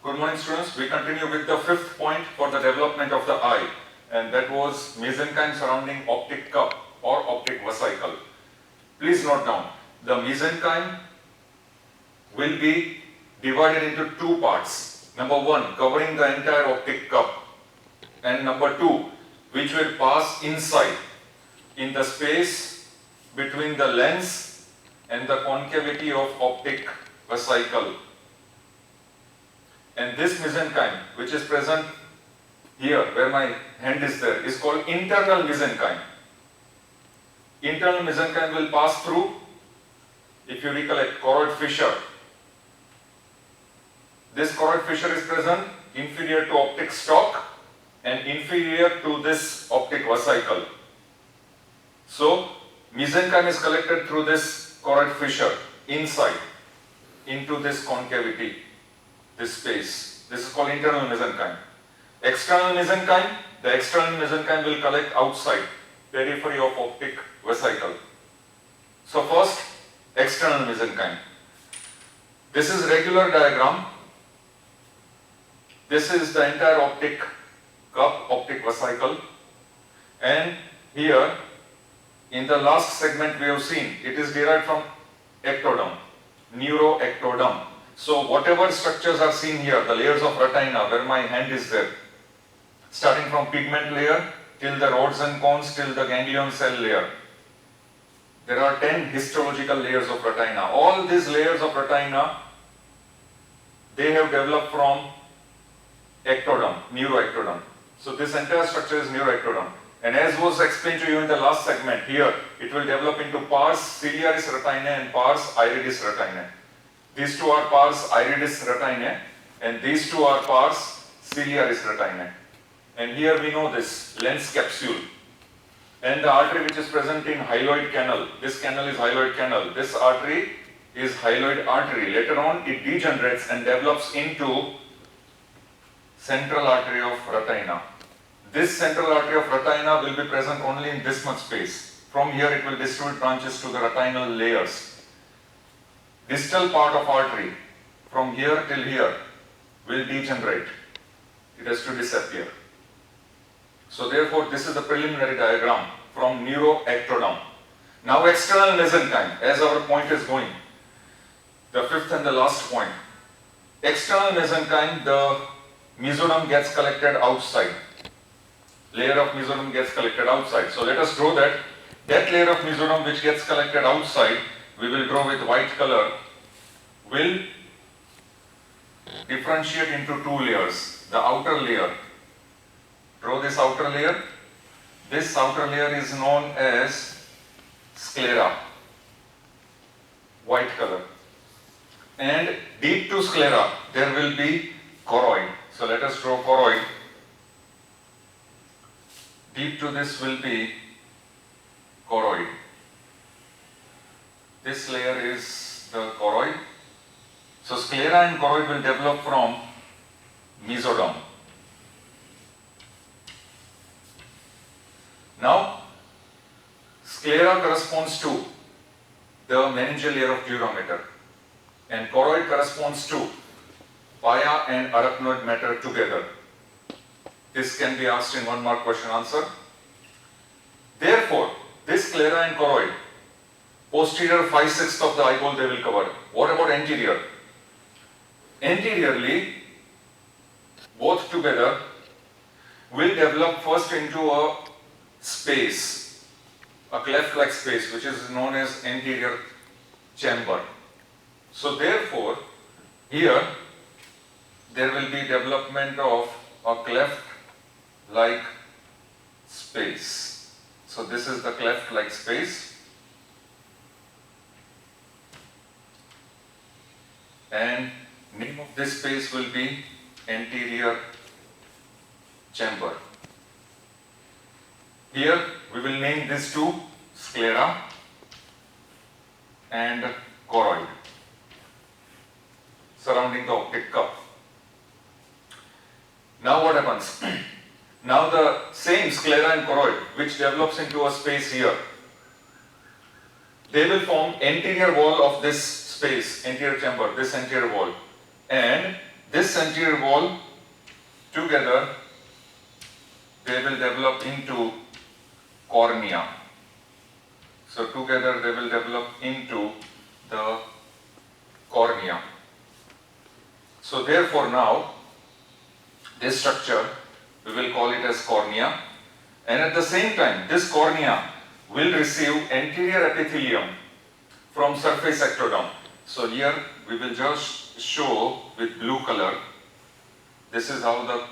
Good morning, students. We continue with the fifth point for the development of the eye, and that was mesenchyme surrounding optic cup or optic vesicle. Please note down, the mesenchyme will be divided into two parts. Number one, covering the entire optic cup, and number two, which will pass inside in the space between the lens and the concavity of optic vesicle. And this mesenchyme, which is present here where my hand is there, is called internal mesenchyme. Internal mesenchyme will pass through, if you recollect, choroid fissure. This choroid fissure is present inferior to optic stalk and inferior to this optic vesicle. So, mesenchyme is collected through this choroid fissure inside into this concavity, this space. This is called internal mesenchyme. External mesenchyme, the external mesenchyme will collect outside, periphery of optic vesicle. So first, external mesenchyme. This is regular diagram. This is the entire optic cup, optic vesicle, and here in the last segment we have seen, it is derived from ectoderm, neuroectoderm. So whatever structures are seen here, the layers of retina where my hand is there, starting from pigment layer till the rods and cones till the ganglion cell layer. There are 10 histological layers of retina. All these layers of retina, they have developed from ectoderm, neuroectoderm. So this entire structure is neuroectoderm. And as was explained to you in the last segment, here it will develop into pars ciliaris retinae and pars iridis retinae. These two are pars iridis retinae and these two are pars ciliaris retinae. And here we know this lens capsule and the artery which is present in hyaloid canal. This canal is hyaloid canal. This artery is hyaloid artery. Later on it degenerates and develops into central artery of retina. This central artery of retina will be present only in this much space. From here it will distribute branches to the retinal layers. Distal part of artery from here till here will degenerate. It has to disappear. So therefore this is the preliminary diagram from neuroectoderm. Now external mesenchyme, as our point is going, the fifth and the last point. External mesenchyme, the mesoderm gets collected outside. Layer of mesoderm gets collected outside. So let us draw that. That layer of mesoderm which gets collected outside, we will draw with white color, will differentiate into two layers. The outer layer, draw this outer layer. This outer layer is known as sclera, white color. And deep to sclera, there will be choroid. So let us draw choroid. Deep to this will be choroid. This layer is the choroid. So sclera and choroid will develop from mesoderm. Now, sclera corresponds to the meningeal layer of durameter and choroid corresponds to pia and arachnoid matter together. This can be asked in 1 mark question answer. Therefore, this sclera and choroid, posterior 5/6 of the eyeball they will cover. What about anterior? Anteriorly, both together will develop first into a space, a cleft-like space which is known as anterior chamber. So therefore, here there will be development of a cleft-like space. So this is the cleft-like space. And name of this space will be anterior chamber. Here we will name these two sclera and choroid surrounding the optic cup. Now what happens? Now the same sclera and choroid which develops into a space here, they will form anterior wall of this space, anterior chamber, this anterior wall, and this this anterior wall together they will develop into cornea. So together they will develop into the cornea. So therefore now this structure we will call it as cornea, and at the same time this cornea will receive anterior epithelium from surface ectoderm. So here we will just show with blue color. This is how the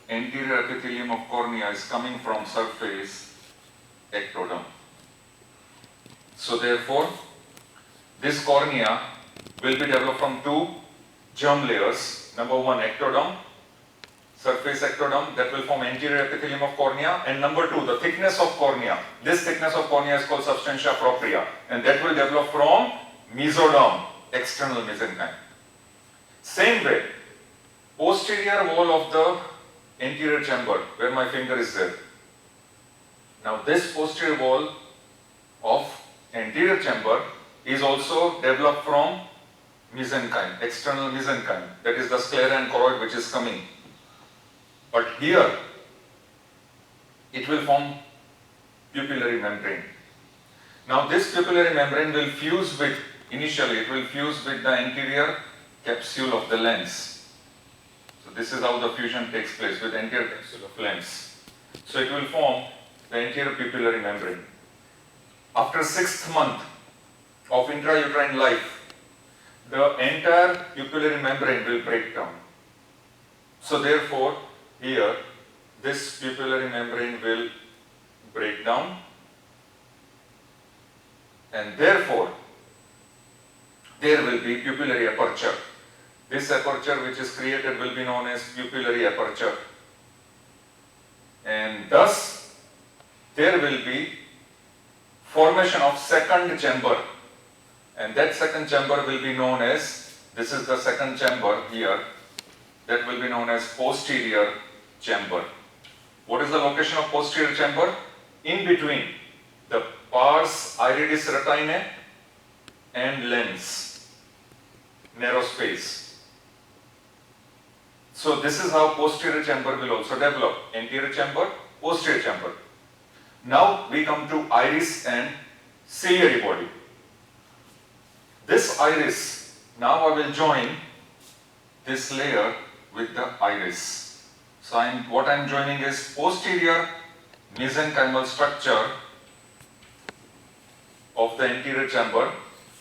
anterior epithelium of cornea is coming from surface ectoderm. So therefore this cornea will be developed from two germ layers. Number one, ectoderm, surface ectoderm, that will form anterior epithelium of cornea, and number two, the thickness of cornea. This thickness of cornea is called substantia propria, and that will develop from mesoderm, external mesenchyme. Same way, posterior wall of the anterior chamber, where my finger is there. Now this posterior wall of anterior chamber is also developed from mesenchyme, external mesenchyme, that is the sclera and choroid which is coming. But here it will form pupillary membrane. Now this pupillary membrane will fuse with, initially it will fuse with the anterior capsule of the lens. So this is how the fusion takes place, with anterior capsule of lens. So it will form the anterior pupillary membrane. After 6th month of intrauterine life, the entire pupillary membrane will break down. So therefore, here this pupillary membrane will break down, and therefore there will be pupillary aperture. This aperture which is created will be known as pupillary aperture, and thus there will be formation of second chamber, and that second chamber will be known as, this is the second chamber here, that will be known as posterior chamber. What is the location of posterior chamber? In between the pars iridis retinae and lens, narrow space. So this is how posterior chamber will also develop, anterior chamber, posterior chamber. Now we come to iris and ciliary body. This iris, now I will join this layer with the iris. So what I am joining is posterior mesenchymal structure of the anterior chamber,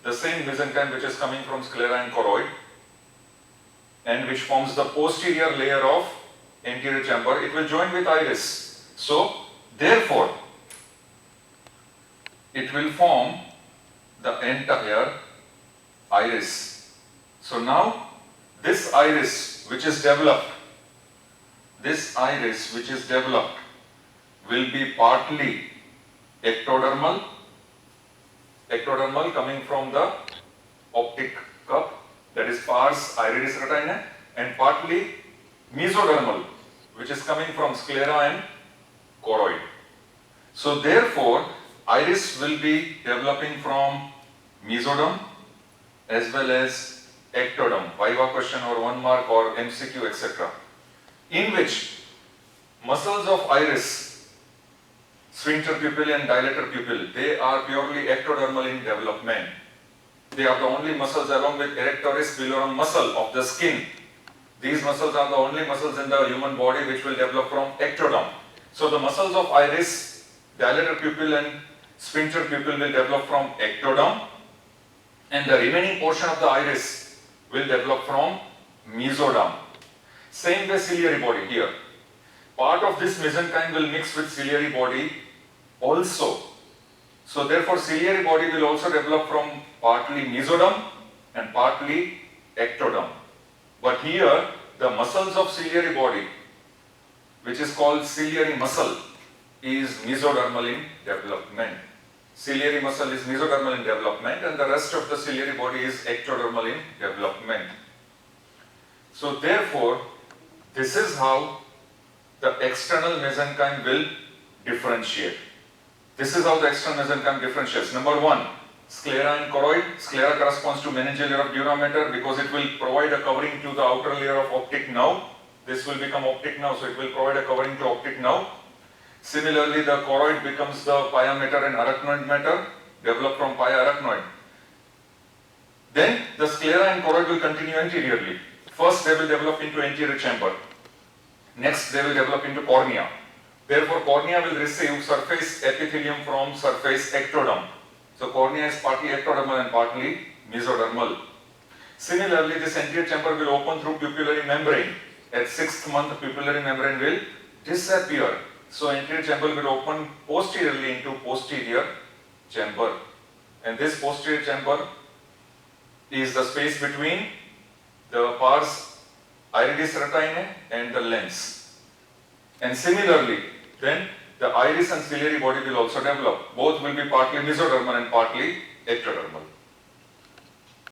the same mesenchyme which is coming from sclera and choroid, and which forms the posterior layer of anterior chamber. It will join with iris. So therefore it will form the entire iris. So now this iris which is developed, will be partly ectodermal coming from the optic cup, that is pars iridis retinae, and partly mesodermal which is coming from sclera and choroid. So therefore iris will be developing from mesoderm as well as ectoderm, viva question or 1 mark or MCQ, etc., in which muscles of iris, sphincter pupil and dilator pupil, they are purely ectodermal in development. They are the only muscles, along with erectoris pilorum muscle of the skin. These muscles are the only muscles in the human body which will develop from ectoderm. So the muscles of iris, dilator pupil and sphincter pupil will develop from ectoderm, and the remaining portion of the iris will develop from mesoderm. Same way ciliary body here. Part of this mesenchyme will mix with ciliary body also. So therefore ciliary body will also develop from partly mesoderm and partly ectoderm. But here the muscles of ciliary body, which is called ciliary muscle, is mesodermal in development. Ciliary muscle is mesodermal in development, and the rest of the ciliary body is ectodermal in development. So therefore, this is how the external mesenchyme will differentiate. This is how the external mesenchyme differentiates. Number one, sclera and choroid. Sclera corresponds to meningeal layer of dura mater because it will provide a covering to the outer layer of optic nerve. This will become optic nerve, so it will provide a covering to optic nerve. Similarly, the choroid becomes the pia mater and arachnoid mater, developed from pia arachnoid. Then the sclera and choroid will continue anteriorly. First they will develop into anterior chamber. Next they will develop into cornea. Therefore cornea will receive surface epithelium from surface ectoderm. So cornea is partly ectodermal and partly mesodermal. Similarly, this anterior chamber will open through pupillary membrane. At 6th month pupillary membrane will disappear. So anterior chamber will open posteriorly into posterior chamber. And this posterior chamber is the space between the pars iridis retinae and the lens. And similarly, then the iris and ciliary body will also develop. Both will be partly mesodermal and partly ectodermal.